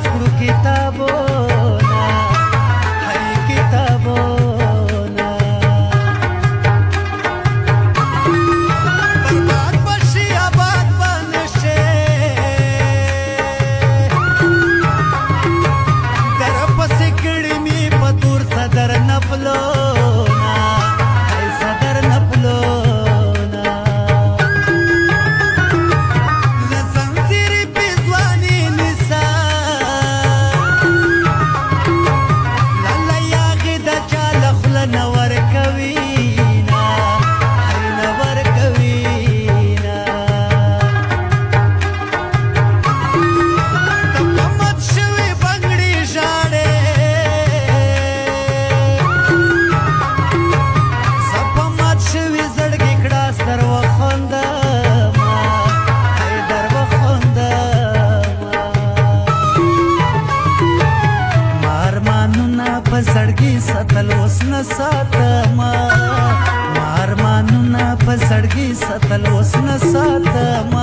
لوست کړو کتابونه هی کتابونه برباد بشي آباد به نشي در پسې کړي مې په تور صدر نپلونه هی صدر نپلونه له زنځیرې پې ځواني نیسه لاله یاغې د چا له خوله نه ورکوینه هی نه ورکوینه د په مات شوې بنګړې ژاړې زه په مات شوې زړګي کړه ستر وخندمه هی در وخندمه ما ارمانونه په زړګي ساتل اوس نه ساتمه ما ارمانونه په زړګي ساتل اوس نه ساتمه